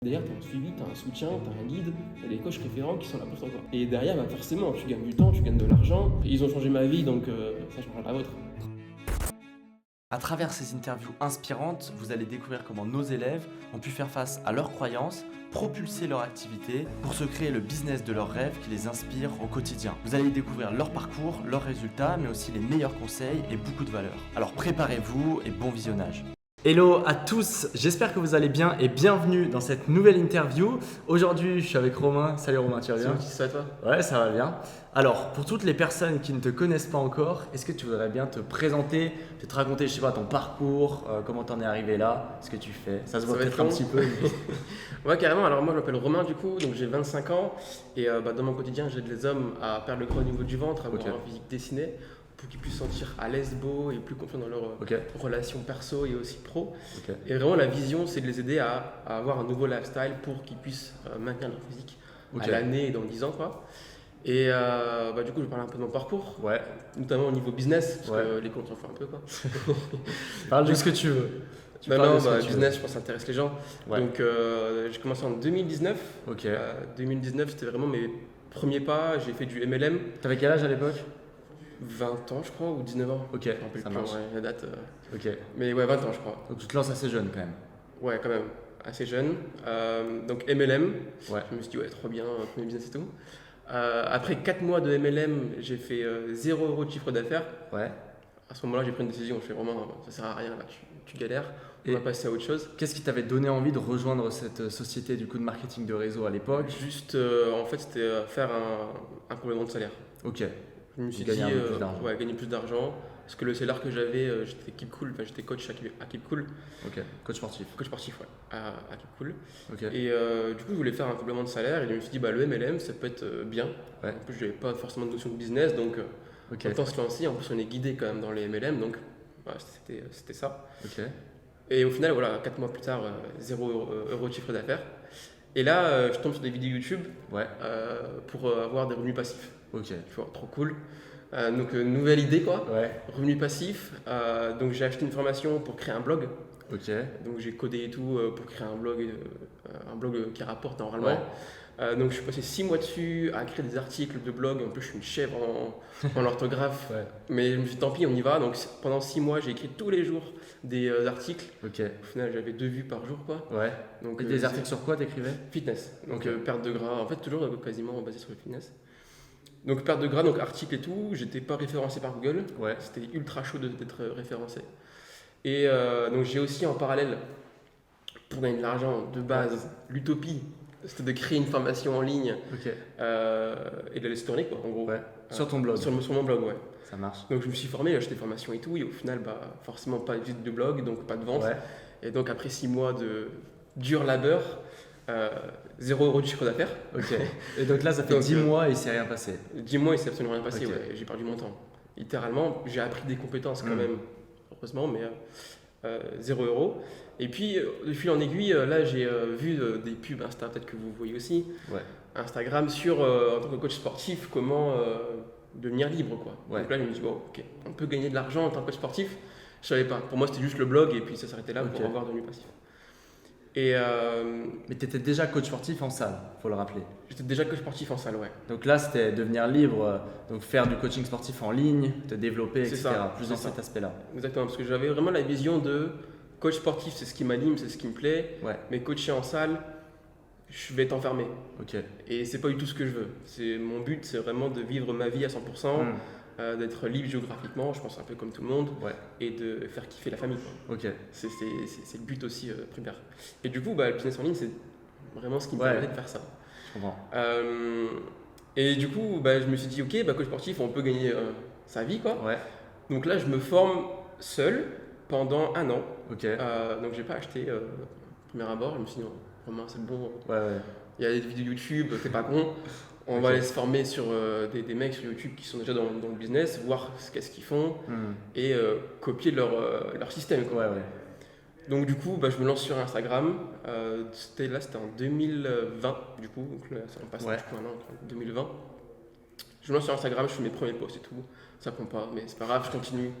Derrière, tu as un suivi, tu as un soutien, tu as un guide, tu as des coachs référents qui sont là pour toi. Et derrière, forcément, tu gagnes du temps, tu gagnes de l'argent. Ils ont changé ma vie, donc ça changera la vôtre. À travers ces interviews inspirantes, vous allez découvrir comment nos élèves ont pu faire face à leurs croyances, propulser leur activité pour se créer le business de leurs rêves qui les inspire au quotidien. Vous allez découvrir leur parcours, leurs résultats, mais aussi les meilleurs conseils et beaucoup de valeurs. Alors préparez-vous et bon visionnage. Hello à tous, j'espère que vous allez bien et bienvenue dans cette nouvelle interview. Aujourd'hui, je suis avec Romain. Salut Romain, tu vas bien? Ça va toi? Ouais, ça va bien. Alors, pour toutes les personnes qui ne te connaissent pas encore, est-ce que tu voudrais bien te présenter, te raconter, je sais pas, ton parcours, comment t'en es arrivé là, ce que tu fais? Ça se voit peut-être un petit peu. Ouais, carrément. Alors moi, je m'appelle Romain du coup, donc j'ai 25 ans. Et dans mon quotidien, j'aide les hommes à perdre le gras au niveau du ventre, à avoir un physique dessiné, pour qu'ils puissent se sentir à l'aise, beau et plus confiants dans leurs relations perso et aussi pro. Et vraiment, la vision, c'est de les aider à avoir un nouveau lifestyle pour qu'ils puissent maintenir leur physique à l'année et dans 10 ans, quoi. Et du coup, je vais parler un peu de mon parcours, notamment au niveau business, parce que les comptes s'en font un peu, quoi. Parle de ce que tu veux. Business, je pense que ça intéresse les gens. Donc, j'ai commencé en 2019. 2019, c'était vraiment mes premiers pas. J'ai fait du MLM. T'avais quel âge à l'époque? 20 ans, je crois, ou 19 ans. Ok, ça marche. La date. Mais ouais, 20 ans, je crois. Donc, tu te lances assez jeune quand même. Ouais, quand même, assez jeune. Donc, MLM. Je me suis dit, ouais, trop bien, premier business et tout. Après 4 mois de MLM, j'ai fait 0 € de chiffre d'affaires. À ce moment-là, j'ai pris une décision. Je fais vraiment, ça sert à rien, là, tu galères. On va passer à autre chose. Qu'est-ce qui t'avait donné envie de rejoindre cette société du coup de marketing de réseau à l'époque? Juste, en fait, c'était faire un complément de salaire. Ok. Je me suis dit, gagner plus d'argent. Parce que le salaire que j'avais, j'étais Keep Cool, j'étais coach à Keep Cool. Ok, coach sportif. Coach sportif, ouais, à Keep Cool. Ok. Et du coup, je voulais faire un complément de salaire et je me suis dit, le MLM, ça peut être bien. En plus, je n'avais pas forcément de notion de business, donc autant se lancer. En plus, on est guidé quand même dans les MLM, donc c'était ça. Et au final, 4 mois plus tard, 0 € de chiffre d'affaires. Et là, je tombe sur des vidéos YouTube pour avoir des revenus passifs. Tu vois, trop cool. Donc, nouvelle idée, quoi. Revenus passifs. Donc, j'ai acheté une formation pour créer un blog. Donc, j'ai codé et tout pour créer un blog qui rapporte normalement. Donc, je suis passé 6 mois dessus à créer des articles de blog. En plus, je suis une chèvre en orthographe. Mais je me suis dit, tant pis, on y va. Donc, pendant 6 mois, j'ai écrit tous les jours des articles. Au final, j'avais 2 vues par jour, quoi. Donc, et des articles sur quoi t'écrivais? Fitness. Donc, perte de gras. En fait, toujours quasiment basé sur le fitness. Donc, perte de gras, donc article et tout. J'étais pas référencé par Google. C'était ultra chaud d'être référencé. Et donc, j'ai aussi en parallèle, pour gagner de l'argent de base, l'utopie, c'était de créer une formation en ligne et de la laisser tourner, quoi, en gros. Sur ton blog? Sur mon blog, Ça marche. Donc, je me suis formé, j'ai acheté des formations et tout. Et au final, forcément, pas de visite de blog, donc pas de vente. Et donc, après 6 mois de dur labeur, 0 € de chiffre d'affaires. Et donc là, ça fait 10 mois et il s'est rien passé. 10 mois, il s'est absolument rien passé. J'ai perdu mon temps. Littéralement, j'ai appris des compétences quand même, heureusement, mais 0 €. Et puis, de fil en aiguille, là, j'ai vu des pubs Insta, peut-être que vous voyez aussi, Instagram, sur, en tant que coach sportif, comment devenir libre, quoi. Donc là, je me dis, on peut gagner de l'argent en tant que coach sportif. Je savais pas. Pour moi, c'était juste le blog et puis ça s'arrêtait là pour avoir devenu passif. Mais tu étais déjà coach sportif en salle, faut le rappeler. J'étais déjà coach sportif en salle, Donc là, c'était devenir libre, donc faire du coaching sportif en ligne, te développer, etc. Plus dans cet aspect-là. Exactement, parce que j'avais vraiment la vision de coach sportif, c'est ce qui m'anime, c'est ce qui me plaît. Mais coacher en salle, je vais être enfermé. Et c'est pas du tout ce que je veux. Mon but, c'est vraiment de vivre ma vie à 100%. D'être libre géographiquement, je pense un peu comme tout le monde, et de faire kiffer la famille. C'est le but aussi primaire. Et du coup, le business en ligne, c'est vraiment ce qui me permet de faire ça. Je comprends. Et du coup, je me suis dit, coach sportif, on peut gagner sa vie, quoi. Donc là, je me forme seul pendant 1 an. Donc j'ai pas acheté premier abord, je me suis dit, non, Romain, c'est bon. Il y a des vidéos YouTube, t'es pas con. On va aller se former sur des mecs sur YouTube qui sont déjà dans le business, voir qu'est-ce qu'ils font et copier leur système. Donc du coup, je me lance sur Instagram. C'était en 2020, du coup. Donc là, on passe un an, 2020. Je me lance sur Instagram, je fais mes premiers posts et tout. Ça prend pas, mais c'est pas grave, je continue.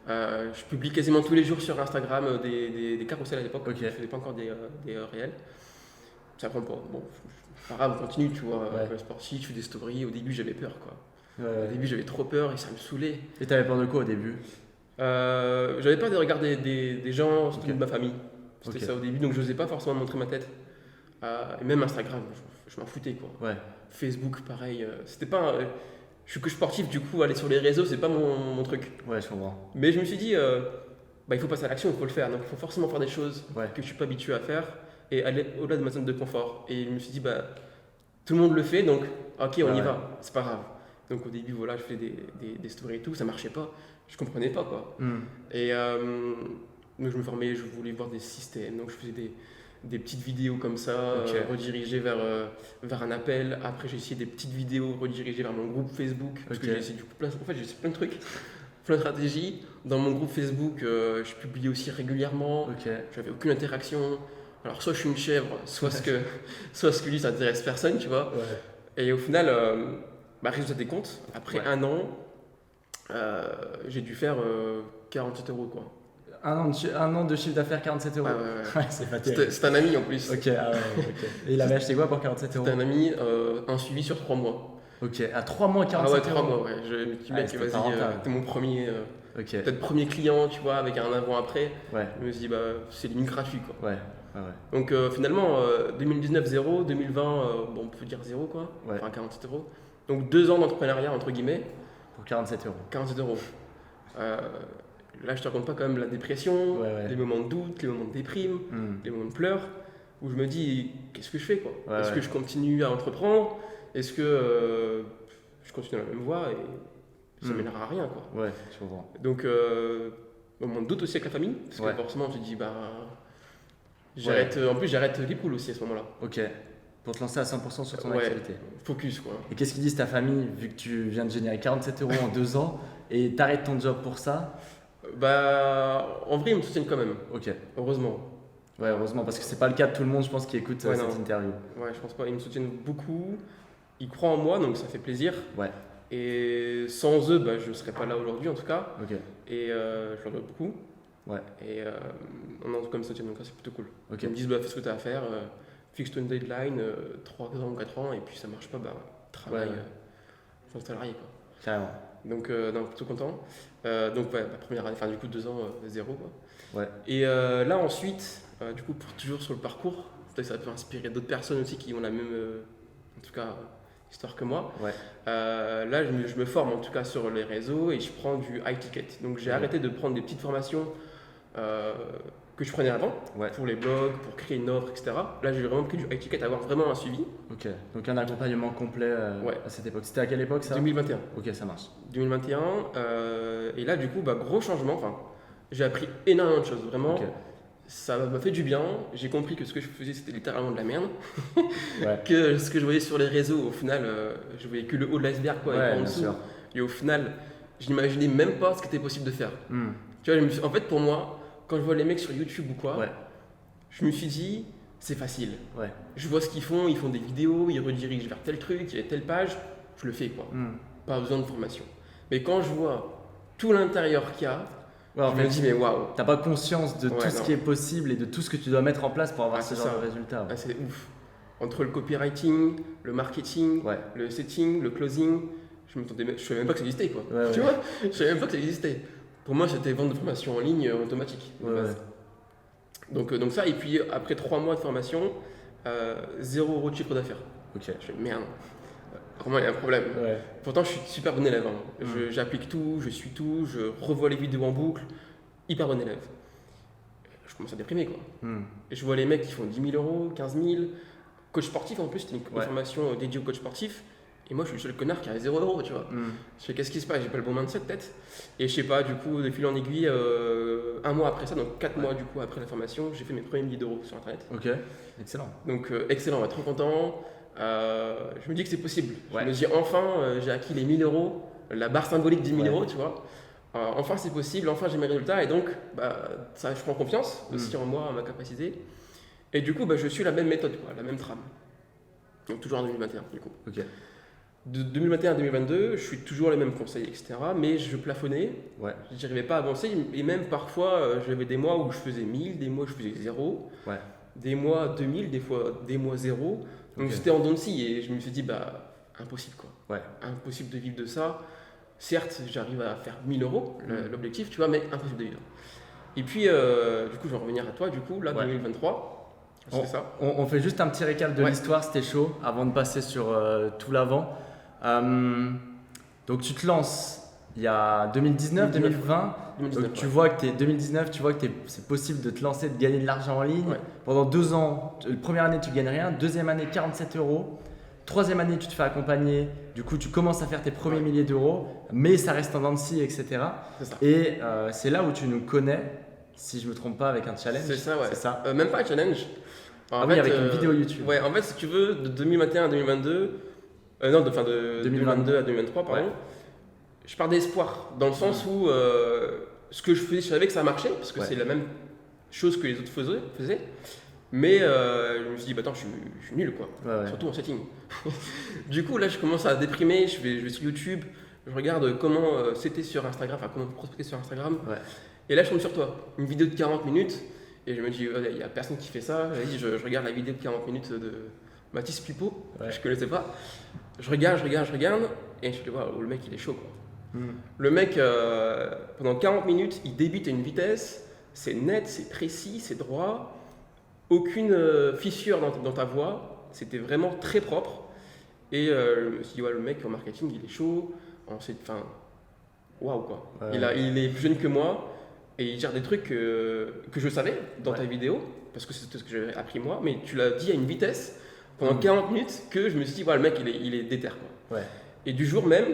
Je publie quasiment tous les jours sur Instagram des carousels à l'époque. Je ne faisais pas encore des réels. ça prend pas. Bon, c'est pas grave, on continue, tu vois. Le sportif, je fais des stories. Au début, j'avais peur, quoi. Au début, j'avais trop peur et ça me saoulait. Et t'avais peur de quoi au début? J'avais peur de regarder des gens, surtout de ma famille. C'était ça au début, donc je n'osais pas forcément montrer ma tête. Et même Instagram, je m'en foutais, quoi. Facebook, pareil. C'était pas. Je suis que sportif, du coup, aller sur les réseaux, c'est pas mon truc. Ouais, je comprends. Mais je me suis dit, il faut passer à l'action, il faut le faire. Donc il faut forcément faire des choses que je suis pas habitué à faire et aller au-delà de ma zone de confort. Et je me suis dit, tout le monde le fait, donc ok, on y va, c'est pas grave. Donc au début, voilà, je fais des stories et tout, ça marchait pas, je comprenais pas, quoi. Et donc je me formais, je voulais voir des systèmes, donc je faisais des petites vidéos comme ça, redirigées vers un appel. Après, j'ai essayé des petites vidéos redirigées vers mon groupe Facebook, parce que j'ai essayé plein de trucs, plein de stratégies. Dans mon groupe Facebook, je publiais aussi régulièrement, j'avais aucune interaction. Alors soit je suis une chèvre, soit ce que je dis ça intéresse personne, tu vois. Et au final, résultat des comptes, après un an, j'ai dû faire 47 €, quoi. Un an de chiffre d'affaires, 47 €. C'est pas terrible. C'est un ami en plus. Et il avait acheté quoi pour 47 €? C'était un ami, un suivi sur 3 mois. À 3 mois, 47 €. 3 mois, Je me suis dit, mec, vas-y, t'es mon premier, peut-être premier client, tu vois, avec un avant-après. Je me suis dit, c'est limite gratuit, quoi. Donc finalement, 2019, 0, 2020, on peut dire 0, quoi. Enfin, 47 €. Donc 2 ans d'entrepreneuriat, entre guillemets. Pour 47 €. 47 €. Là, je te raconte pas quand même la dépression, les moments de doute, les moments de déprime, les moments de pleurs, où je me dis, qu'est-ce que je fais, quoi? Est-ce que je continue à entreprendre? Est-ce que je continue dans la même voie et ça ne mènera à rien, quoi? Je comprends. Donc, moment de doute aussi avec la famille, parce que forcément, je dis, j'arrête. En plus, j'arrête les poules aussi à ce moment-là. Pour te lancer à 100% sur ton activité. Focus, quoi. Et qu'est-ce qu'ils disent ta famille, vu que tu viens de générer 47 € en 2 ans et t'arrêtes ton job pour ça? En vrai, ils me soutiennent quand même. Heureusement. Heureusement, parce que c'est pas le cas de tout le monde, je pense, qui écoute cette interview. Je pense pas. Ils me soutiennent beaucoup. Ils croient en moi, donc ça fait plaisir. Et sans eux, je ne serais pas là aujourd'hui, en tout cas. Et je leur dois beaucoup. Et en tout cas, ils me soutiennent, donc ça, c'est plutôt cool. Ils me disent, fais ce que tu as à faire, fixe-toi une deadline, 3 ans ou 4 ans, et puis ça marche pas, travaille sans salarié, quoi. Carrément. Donc, plutôt content. Donc, première année, du coup, 2 ans, 0, quoi. Et là, ensuite, du coup, toujours sur le parcours, peut-être que ça peut inspirer d'autres personnes aussi qui ont la même, en tout cas, histoire que moi. Là, je me forme en tout cas sur les réseaux et je prends du high ticket. Donc, j'ai arrêté de prendre des petites formations que je prenais avant pour les blogs, pour créer une offre, etc. Là, j'ai vraiment pris du high ticket, avoir vraiment un suivi. Donc un accompagnement complet à cette époque. C'était à quelle époque, ça? 2021. Ça marche. 2021. Et là, du coup, gros changement. J'ai appris énormément de choses, vraiment. Ça m'a fait du bien. J'ai compris que ce que je faisais, c'était littéralement de la merde. Que ce que je voyais sur les réseaux, au final, je voyais que le haut de l'iceberg, quoi, et en dessous. Et au final, je n'imaginais même pas ce qui était possible de faire. Tu vois, en fait, pour moi, quand je vois les mecs sur YouTube ou quoi, je me suis dit, c'est facile. Je vois ce qu'ils font des vidéos, ils redirigent vers tel truc, il y a telle page, je le fais, quoi. Pas besoin de formation. Mais quand je vois tout l'intérieur qu'il y a, je me dis, mais waouh. T'as pas conscience de tout ce qui est possible et de tout ce que tu dois mettre en place pour avoir ce genre de résultat. C'est ouf. Entre le copywriting, le marketing, le setting, le closing, je savais même pas que ça existait, quoi. Tu vois, je savais même pas que ça existait. Pour moi, c'était vendre de formation en ligne automatique. Donc ça, et puis après 3 mois de formation, 0 € de chiffre d'affaires. Je fais merde. Vraiment, il y a un problème. Pourtant, je suis super bon élève. J'applique tout, je suis tout, je revois les vidéos en boucle. Hyper bon élève. Je commence à déprimer, quoi. Et je vois les mecs qui font 10 000 €, 15 000. Coach sportif en plus, c'était une formation dédiée au coach sportif. Et moi, je suis le seul connard qui a 0 €, tu vois. Je fais, qu'est-ce qui se passe? J'ai pas le bon mindset, peut-être. Et je sais pas, du coup, de fil en aiguille, un mois après ça, donc 4 mois du coup après la formation, j'ai fait mes premiers milliers d'euros sur Internet. Excellent. Donc, excellent, trop content. Je me dis que c'est possible. Je me dis, enfin, j'ai acquis les 1 000 €, la barre symbolique des 1 000 €, tu vois. Enfin, c'est possible, enfin, j'ai mes résultats. Et donc, ça, je prends confiance aussi en moi, en ma capacité. Et du coup, je suis la même méthode, quoi, la même trame. Donc, toujours en 2021, du coup. De 2021 à 2022, je suis toujours les mêmes conseils, etc. Mais je plafonnais, je n'arrivais pas à avancer. Et même parfois, j'avais des mois où je faisais 1000, des mois où je faisais 0. des mois 2000, des fois des mois 0. Donc c'était en dents de scie et je me suis dit, impossible quoi. Ouais. Impossible de vivre de ça. Certes, j'arrive à faire 1000 euros, l'objectif, tu vois, mais impossible de vivre. Et puis, du coup, je vais revenir à toi, du coup, là, 2023, c'est ça. On fait juste un petit récap de l'histoire, c'était chaud, avant de passer sur tout l'avant. Donc, tu te lances il y a 2019, 2020. 2019, donc, tu vois que 2019, tu vois que c'est possible de te lancer, de gagner de l'argent en ligne. Ouais. Pendant 2 ans, la première année, tu ne gagnes rien. Deuxième année, 47 euros. Troisième année, tu te fais accompagner. Du coup, tu commences à faire tes premiers milliers d'euros, mais ça reste en dents de scie, etc. C'est ça. Et c'est là où tu nous connais, si je ne me trompe pas, avec un challenge. C'est ça, ouais. C'est ça. Même pas un challenge. Oui, avec une vidéo YouTube. Ouais, en fait, si tu veux, de 2021 à 2022, de 2022 à 2023, pardon, je pars d'espoir, dans le sens où ce que je faisais, je savais que ça marchait, parce que c'est la même chose que les autres faisaient. Mais je me suis dit, attends, je suis nul quoi, surtout en setting. Du coup, là, je commence à déprimer, je vais sur YouTube, je regarde comment c'était sur Instagram, enfin comment prospecter sur Instagram. Ouais. Et là, je tombe sur toi, une vidéo de 40 minutes, et je me dis, il n'y a personne qui fait ça. Je regarde la vidéo de 40 minutes de Mathis Pupo, que je ne connaissais pas. Je regarde, et je me dis, wow, le mec, il est chaud quoi. Le mec, pendant 40 minutes, il débite à une vitesse, c'est net, c'est précis, c'est droit. Aucune fissure dans ta voix, c'était vraiment très propre. Et je me suis dit, le mec en marketing, il est chaud. Waouh quoi. Ouais. Il est plus jeune que moi et il gère des trucs que je savais dans ta vidéo, parce que c'est ce que j'avais appris moi, mais tu l'as dit à une vitesse pendant 40 minutes que je me suis dit, le mec, il est déter quoi. Ouais. Et du jour même,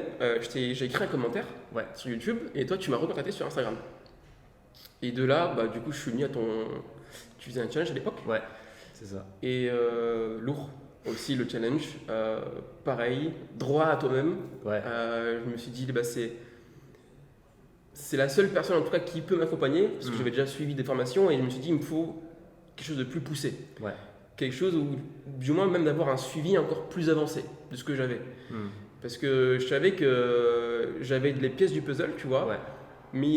j'ai écrit un commentaire sur YouTube et toi, tu m'as recontacté sur Instagram. Et de là, du coup, je suis venu à ton. Tu faisais un challenge à l'époque. Ouais, c'est ça. Et lourd aussi le challenge. Pareil, droit à toi-même. Ouais. Je me suis dit, c'est la seule personne en tout cas qui peut m'accompagner, parce que j'avais déjà suivi des formations et je me suis dit, il me faut quelque chose de plus poussé. Ouais. Quelque chose où, du moins, même d'avoir un suivi encore plus avancé de ce que j'avais. Parce que je savais que j'avais les pièces du puzzle, tu vois, mais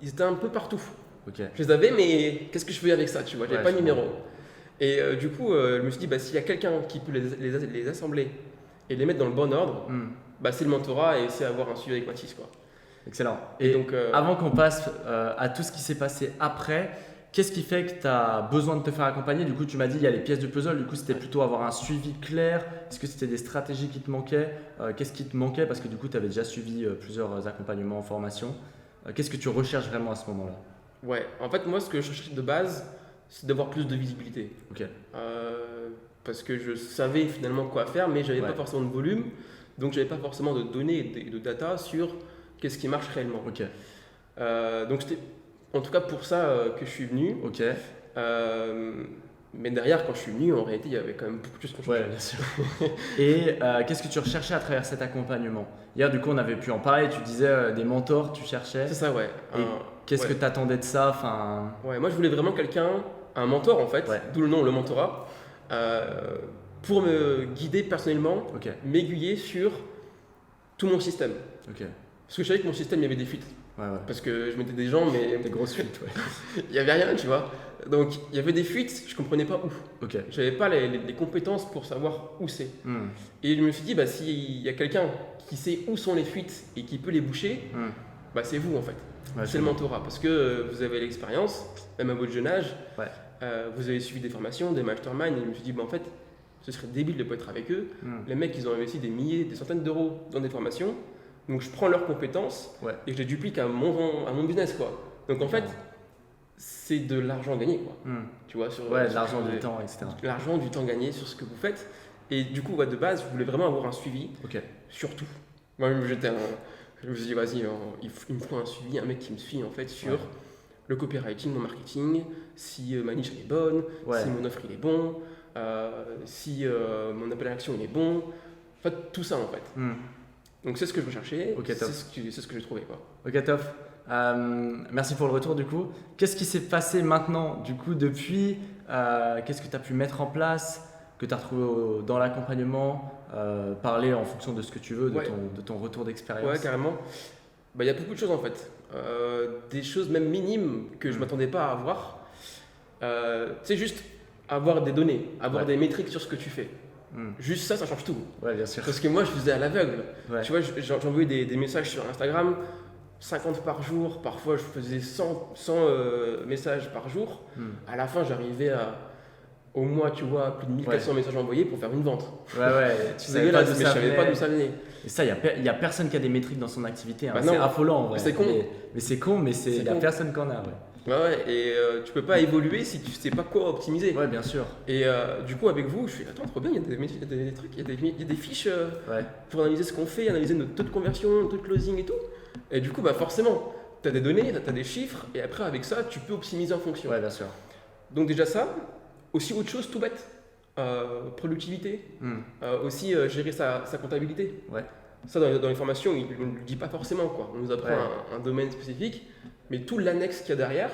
ils étaient un peu partout. Okay. Je les avais, mais qu'est-ce que je faisais avec ça, tu vois, j'avais pas de numéro. Et du coup, je me suis dit, s'il y a quelqu'un qui peut les assembler et les mettre dans le bon ordre, c'est le mentorat et c'est avoir un suivi avec Mathis, quoi. Excellent. Et donc, avant qu'on passe à tout ce qui s'est passé après, qu'est-ce qui fait que tu as besoin de te faire accompagner? Du coup, tu m'as dit, il y a les pièces de puzzle, du coup, c'était plutôt avoir un suivi clair. Est-ce que c'était des stratégies qui te manquaient? Qu'est-ce qui te manquait? Parce que du coup, tu avais déjà suivi plusieurs accompagnements en formation. Qu'est-ce que tu recherches vraiment à ce moment-là? Ouais, en fait, moi, ce que je cherchais de base, c'est d'avoir plus de visibilité. Okay. Parce que je savais finalement quoi faire, mais je n'avais pas forcément de volume, donc je n'avais pas forcément de données et de data sur qu'est-ce qui marche réellement. Okay. Donc, c'était en tout cas pour ça que je suis venu. Okay. Mais derrière, quand je suis venu, en réalité, il y avait quand même beaucoup de choses qu'on changeait. Ouais, bien sûr. Et qu'est-ce que tu recherchais à travers cet accompagnement? Hier, du coup, on avait pu en parler. Tu disais des mentors, tu cherchais. C'est ça, ouais. Et qu'est-ce que tu attendais de ça? Ouais, moi, je voulais vraiment un mentor en fait, d'où le nom, le mentorat, pour me guider personnellement, m'aiguiller sur tout mon système. Parce que je savais que mon système, il y avait des fuites. Parce que je mettais des gens, mais. Des grosses fuites, il n'y avait rien, tu vois. Donc, il y avait des fuites, je ne comprenais pas où. Je n'avais pas les compétences pour savoir où c'est. Et je me suis dit, s'il y a quelqu'un qui sait où sont les fuites et qui peut les boucher, c'est vous en fait. C'est le mentorat. Parce que vous avez l'expérience, même à votre jeune âge, vous avez suivi des formations, des masterminds, et je me suis dit, en fait, ce serait débile de ne pas être avec eux. Les mecs, ils ont investi des milliers, des centaines d'euros dans des formations. Donc je prends leurs compétences et je les duplique à mon business, quoi. Donc en fait, c'est de l'argent gagné, quoi. Tu vois, de l'argent, du temps, etc. L'argent, du temps gagné sur ce que vous faites. Et du coup, de base, je voulais vraiment avoir un suivi sur tout. Moi, je me suis dit, vas-y, il me faut un suivi, un mec qui me suit en fait sur le copywriting, mon marketing, si ma niche elle est bonne, si mon offre il est bon, si mon appel à l'action il est bon. En fait, tout ça en fait. Donc c'est ce que je recherchais, c'est ce que j'ai trouvé, quoi. Ok, top. Merci pour le retour du coup. Qu'est-ce qui s'est passé maintenant du coup depuis qu'est-ce que tu as pu mettre en place, que tu as retrouvé dans l'accompagnement, parler en fonction de ce que tu veux, de ton retour d'expérience? Ouais, carrément. Il y a beaucoup de choses en fait. Des choses même minimes que je ne m'attendais pas à avoir. C'est juste, avoir des données, avoir des métriques sur ce que tu fais. Juste ça change tout. Ouais, bien sûr. Parce que moi, je faisais à l'aveugle. Tu vois, j'envoyais des messages sur Instagram, 50 par jour, parfois je faisais 100 messages par jour. À la fin, j'arrivais au mois, tu vois, plus de 1400 messages envoyés pour faire une vente. Tu savais pas d'où ça venait. Je savais pas d'où ça venait. Et ça, il y a personne qui a des métriques dans son activité. Hein. Bah c'est affolant en vrai. C'est con. Mais c'est con, mais il y a personne qui en a. Et tu peux pas évoluer si tu sais pas quoi optimiser. Ouais, bien sûr. Et du coup, avec vous, je fais attends, trop bien, il y a des trucs, il y a des fiches pour analyser ce qu'on fait, analyser notre taux de conversion, notre taux de closing et tout. Et du coup, forcément, tu as des données, tu as des chiffres, et après, avec ça, tu peux optimiser en fonction. Ouais, bien sûr. Donc, déjà ça, aussi autre chose tout bête, productivité, aussi gérer sa comptabilité. Ça, dans les formations, on ne le dit pas forcément, quoi. On nous apprend un domaine spécifique, mais tout l'annexe qu'il y a derrière,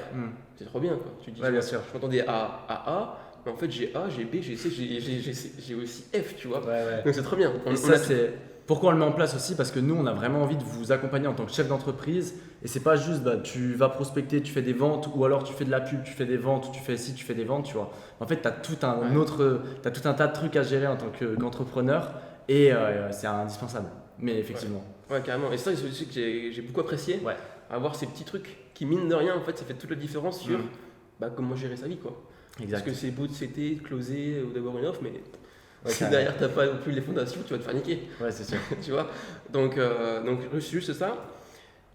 c'est trop bien, quoi. Tu dis, bien sûr. Je m'entendais à A, mais en fait j'ai A, j'ai B, j'ai C, j'ai aussi F, tu vois. Donc c'est trop bien. C'est pourquoi on le met en place aussi, parce que nous on a vraiment envie de vous accompagner en tant que chef d'entreprise, et c'est pas juste tu vas prospecter, tu fais des ventes, ou alors tu fais de la pub, tu fais des ventes, tu fais ci, tu fais des ventes, tu vois. En fait, tu as tout un tas de trucs à gérer en tant qu'entrepreneur, et c'est indispensable. Mais effectivement. Ouais, carrément. Et ça, c'est aussi que j'ai beaucoup apprécié. Avoir ces petits trucs qui, mine de rien, en fait, ça fait toute la différence sur comment gérer sa vie, quoi. Parce que c'est beau de céter, de closer ou d'avoir une offre, mais si derrière t'as pas non plus les fondations, tu vas te faire niquer. Ouais, c'est sûr. Tu vois. Donc c'est juste ça.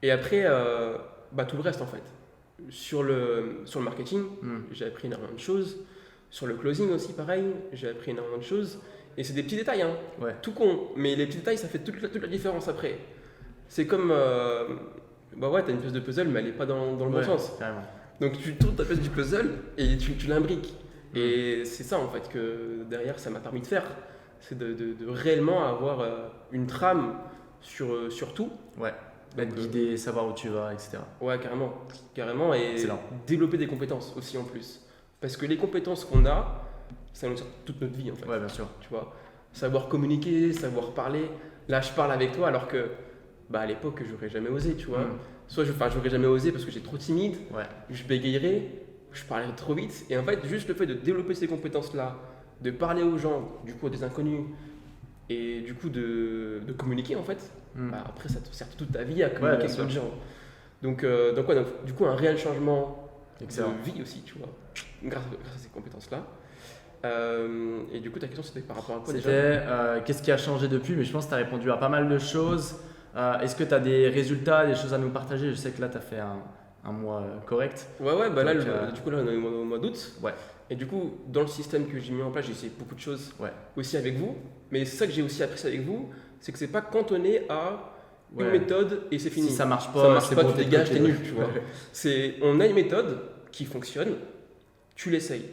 Et après, tout le reste, en fait. Sur le marketing, j'ai appris énormément de choses. Sur le closing aussi, pareil, j'ai appris énormément de choses. Et c'est des petits détails, hein. Tout con. Mais les petits détails, ça fait toute la différence après. C'est comme, t'as une pièce de puzzle, mais elle n'est pas dans le bon sens. Carrément. Donc tu tournes ta pièce du puzzle et tu l'imbriques. Et c'est ça, en fait, que derrière, ça m'a permis de faire. C'est de réellement avoir une trame sur tout. Être guidé, savoir où tu vas, etc. Ouais, carrément. Et excellent. Développer des compétences aussi en plus. Parce que les compétences qu'on a, ça nous sert toute notre vie, en fait. Ouais, bien sûr. Tu vois, savoir communiquer, savoir parler. Là, je parle avec toi alors que, à l'époque, j'aurais jamais osé, tu vois. Soit j'aurais jamais osé parce que j'étais trop timide, je bégayerais, je parlais trop vite. Et en fait, juste le fait de développer ces compétences-là, de parler aux gens, du coup, à des inconnus, et du coup, de communiquer, en fait, après, ça te sert toute ta vie à communiquer avec d'autres gens. Donc, du coup, un réel changement de vie aussi, tu vois, grâce à ces compétences-là. Et du coup, ta question, c'était par rapport à quoi déjà ? Qu'est-ce qui a changé depuis ? Mais je pense que tu as répondu à pas mal de choses. Est-ce que tu as des résultats, des choses à nous partager ? Je sais que là, tu as fait un mois correct. Ouais, là, du coup, là, on est au mois d'août. Et du coup, dans le système que j'ai mis en place, j'ai essayé beaucoup de choses aussi avec vous. Mais c'est ça que j'ai aussi apprécié avec vous, c'est que c'est pas cantonné à une méthode et c'est fini. Si ça marche pas, tu dégages, t'es nul, tu vois. On a une méthode qui fonctionne, tu l'essayes,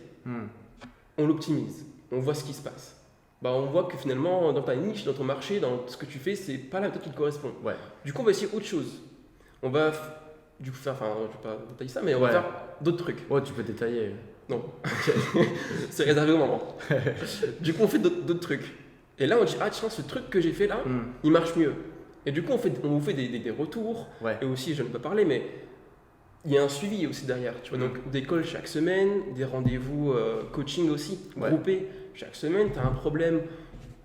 on l'optimise, on voit ce qui se passe. On voit que finalement, dans ta niche, dans ton marché, dans ce que tu fais, c'est pas la méthode qui te correspond. Du coup, on va essayer autre chose. On va du coup faire, je vais pas détailler ça, mais on va faire d'autres trucs. Tu peux détailler. Non, c'est réservé au moment. Du coup, on fait d'autres trucs. Et là, on dit, tiens, ce truc que j'ai fait là, il marche mieux. Et du coup, on vous fait des retours. Et aussi, je ne peux pas parler, mais il y a un suivi aussi derrière. Tu vois, donc des calls chaque semaine, des rendez-vous coaching aussi, groupés. Chaque semaine, tu as un problème.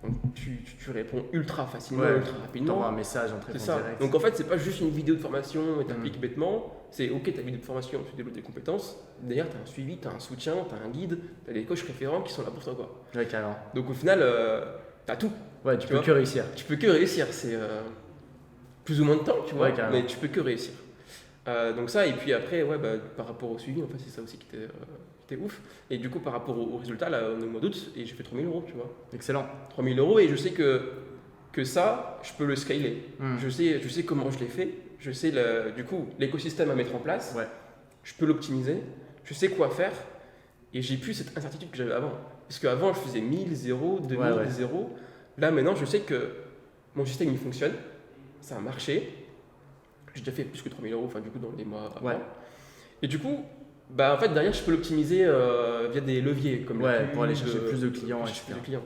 Donc, tu réponds ultra facilement, ultra rapidement. Tu envoies un message, on te répond direct. Donc en fait, c'est pas juste une vidéo de formation et tu appliques bêtement. C'est ok, ta vidéo de formation, tu développes des compétences. Derrière, tu as un suivi, tu as un soutien, tu as un guide, tu as des coachs référents qui sont là pour toi, quoi. Ouais, carrément. Donc au final, tu as tout. Tu peux que réussir. Tu peux que réussir. C'est plus ou moins de temps, tu vois, mais tu peux que réussir. Donc ça, et puis après, par rapport au suivi, en fait, c'est ça aussi qui était ouf. Et du coup, par rapport aux résultats, là, on est au mois d'août, et j'ai fait 3 000 €, tu vois. Excellent. 3 000 €, et je sais que ça, je peux le scaler. Je sais comment je l'ai fait. Je sais, du coup, l'écosystème à mettre en place. Je peux l'optimiser. Je sais quoi faire. Et j'ai plus cette incertitude que j'avais avant. Parce qu'avant, je faisais 1000, 0, 2000, 0. Là, maintenant, je sais que mon système, il fonctionne. Ça a marché. J'ai déjà fait plus que 3 000 €, enfin, du coup, dans les mois avant. Et du coup, en fait, derrière, je peux l'optimiser via des leviers comme pour aller chercher plus de clients, etc.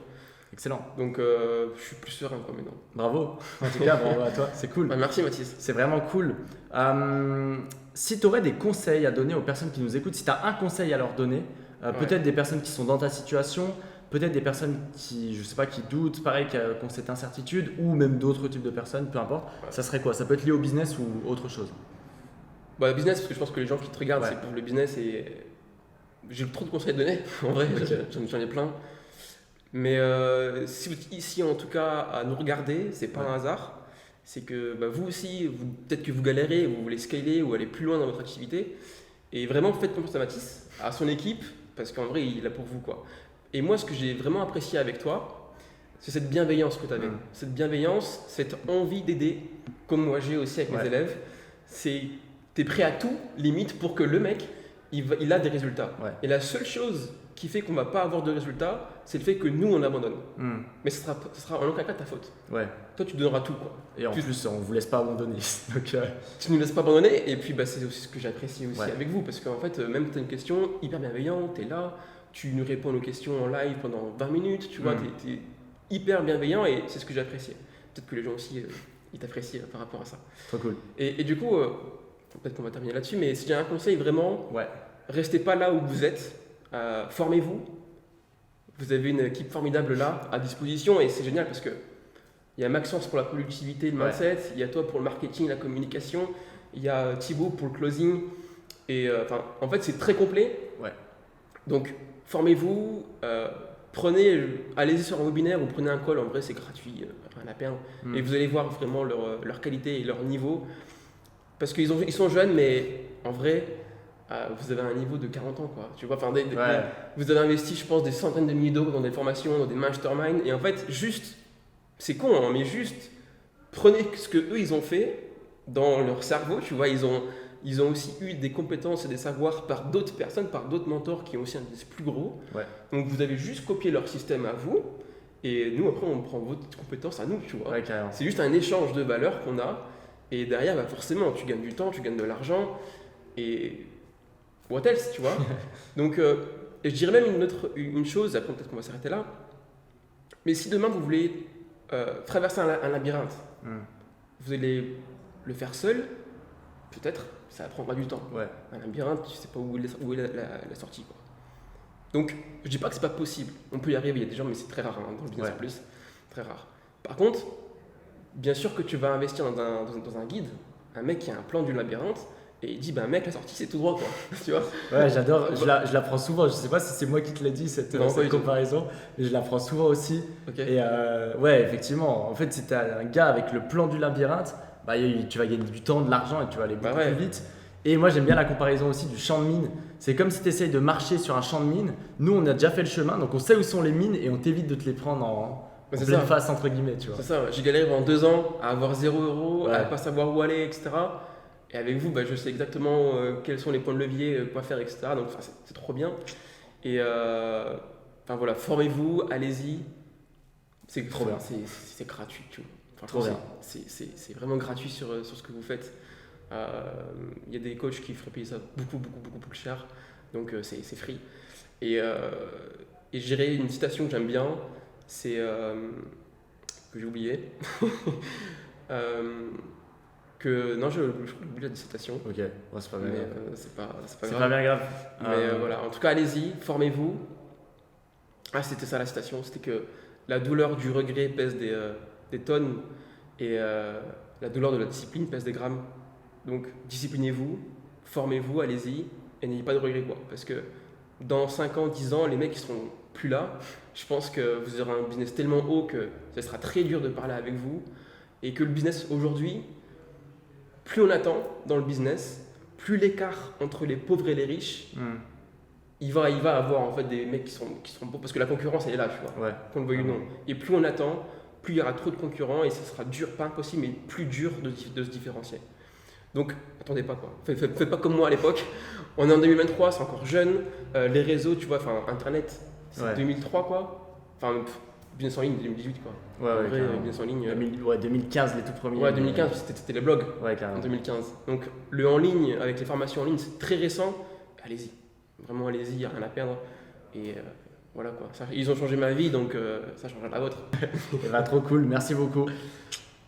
Excellent. Donc, je suis plus serein quoi maintenant. Bravo. En tout cas, bravo à toi. C'est cool. Merci Mathis. C'est vraiment cool. Si tu aurais des conseils à donner aux personnes qui nous écoutent, si tu as un conseil à leur donner Peut-être des personnes qui sont dans ta situation, peut-être des personnes qui, je sais pas, qui doutent, pareil, qui ont cette incertitude, ou même d'autres types de personnes, peu importe. Ça serait quoi? Ça peut être lié au business ou autre chose? Bah, le business, parce que je pense que les gens qui te regardent, c'est pour le business et j'ai trop de conseils à donner, en vrai, j'en ai plein. Mais si vous êtes ici en tout cas à nous regarder, c'est pas un hasard. C'est que vous aussi, peut-être que vous galérez, vous voulez scaler ou aller plus loin dans votre activité. Et vraiment, faites confiance à Mathis, à son équipe, parce qu'en vrai, il est là pour vous, quoi. Et moi, ce que j'ai vraiment apprécié avec toi, c'est cette bienveillance que tu avais. Cette bienveillance, cette envie d'aider, comme moi j'ai aussi avec mes élèves. Tu es prêt à tout, limite, pour que le mec, il a des résultats. Et la seule chose qui fait qu'on ne va pas avoir de résultats, c'est le fait que nous, on abandonne. Mais ce sera en aucun cas ta faute. Toi, tu donneras tout, quoi. Et en plus, on ne vous laisse pas abandonner. Donc, tu ne nous laisses pas abandonner. Et puis, c'est aussi ce que j'apprécie aussi avec vous. Parce qu'en fait, même tu as une question hyper bienveillante, tu es là, tu nous réponds à nos questions en live pendant 20 minutes, tu vois, tu es hyper bienveillant et c'est ce que j'apprécie. Peut-être que les gens aussi, ils t'apprécient par rapport à ça. Trop cool. Et du coup, peut-être qu'on va terminer là-dessus, mais si j'ai un conseil vraiment, restez pas là où vous êtes, formez-vous. Vous avez une équipe formidable là à disposition et c'est génial parce que il y a Maxence pour la productivité, le mindset, il y a toi pour le marketing, la communication, il y a Thibaut pour le closing et en fait c'est très complet. Donc formez-vous, allez-y sur un webinaire ou prenez un call, en vrai c'est gratuit, rien à perdre et vous allez voir vraiment leur qualité et leur niveau parce qu'ils sont jeunes mais en vrai vous avez un niveau de 40 ans, quoi. Tu vois, vous avez investi, je pense, des centaines de milliers d'euros dans des formations, dans des masterminds. Et en fait, juste, c'est con, hein, mais juste, prenez ce que eux ils ont fait dans leur cerveau. Tu vois, ils ont aussi eu des compétences et des savoirs par d'autres personnes, par d'autres mentors qui ont aussi un business plus gros. Donc, vous avez juste copié leur système à vous. Et nous, après, on prend votre compétence à nous, tu vois. C'est juste un échange de valeurs qu'on a. Et derrière, forcément, tu gagnes du temps, tu gagnes de l'argent. Et what else, tu vois. Donc, je dirais même une chose, après peut-être qu'on va s'arrêter là, mais si demain vous voulez traverser un labyrinthe, vous allez le faire seul, peut-être, ça prendra du temps. Un labyrinthe, tu ne sais pas où est la sortie, quoi. Donc, je dis pas que c'est pas possible, on peut y arriver, il y a des gens, mais c'est très rare dans le business en plus, très rare. Par contre, bien sûr que tu vas investir dans un guide, un mec qui a un plan du labyrinthe, et il dit, mec, la sortie c'est tout droit, quoi. Tu vois. J'adore, je la prends souvent. Je sais pas si c'est moi qui te l'ai dit, cette comparaison, mais je la prends souvent aussi. Et effectivement, en fait, si tu as un gars avec le plan du labyrinthe, tu vas gagner du temps, de l'argent et tu vas aller beaucoup plus vite. Et moi, j'aime bien la comparaison aussi du champ de mine. C'est comme si tu essayes de marcher sur un champ de mine. Nous, on a déjà fait le chemin, donc on sait où sont les mines et on t'évite de te les prendre en pleine face, entre guillemets. Tu vois. C'est ça, j'ai galéré pendant 2 ans à avoir 0 €, à pas savoir où aller, etc. Et avec vous, je sais exactement quels sont les points de levier, quoi faire, etc. Donc c'est trop bien. Et voilà, formez-vous, allez-y. C'est trop bien. C'est gratuit, tu vois. Trop bien. C'est vraiment gratuit sur ce que vous faites. Il y a des coachs qui feraient payer ça beaucoup plus cher. Donc c'est free. Et je dirais une citation que j'aime bien, c'est que j'ai oublié. Non, j'ai oublié la dissertation. Ok, c'est pas bien grave. C'est pas grave. Pas bien grave. Mais voilà, en tout cas, allez-y, formez-vous. C'était ça la citation, c'était que la douleur du regret pèse des tonnes et la douleur de la discipline pèse des grammes. Donc, disciplinez-vous, formez-vous, allez-y et n'ayez pas de regrets, quoi. Parce que dans 5 ans, 10 ans, les mecs qui seront plus là, je pense que vous aurez un business tellement haut que ça sera très dur de parler avec vous et que le business aujourd'hui, plus on attend dans le business, plus l'écart entre les pauvres et les riches, il va avoir en fait des mecs qui sont pauvres parce que la concurrence elle est là, tu vois, qu'on le veuille ou non. Et plus on attend, plus il y aura trop de concurrents et ça sera dur, pas impossible, mais plus dur de se différencier. Donc, attendez pas, quoi. Faites pas comme moi à l'époque. On est en 2023, c'est encore jeune. Les réseaux, tu vois, Internet, c'est 2003, quoi. Business en ligne, 2018, quoi. Business en ligne. 2015, les tout premiers. 2015, c'était les blogs. Carrément. En 2015. Donc, le en ligne, avec les formations en ligne, c'est très récent. Allez-y. Vraiment, allez-y, il n'y a rien à perdre. Et voilà, quoi. Ils ont changé ma vie, donc ça changera la vôtre. Trop cool, merci beaucoup.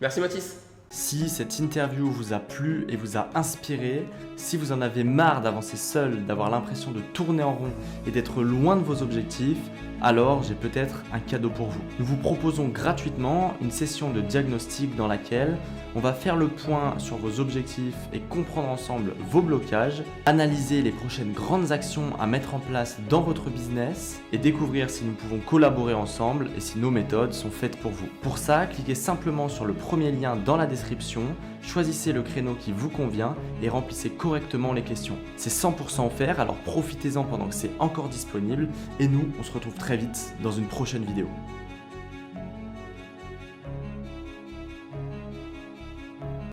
Merci, Mathis. Si cette interview vous a plu et vous a inspiré, si vous en avez marre d'avancer seul, d'avoir l'impression de tourner en rond et d'être loin de vos objectifs, alors j'ai peut-être un cadeau pour vous. Nous vous proposons gratuitement une session de diagnostic dans laquelle on va faire le point sur vos objectifs et comprendre ensemble vos blocages, analyser les prochaines grandes actions à mettre en place dans votre business et découvrir si nous pouvons collaborer ensemble et si nos méthodes sont faites pour vous. Pour ça, cliquez simplement sur le premier lien dans la description, choisissez le créneau qui vous convient et remplissez correctement les questions. C'est 100% offert, alors profitez-en pendant que c'est encore disponible et nous, on se retrouve très vite dans une prochaine vidéo.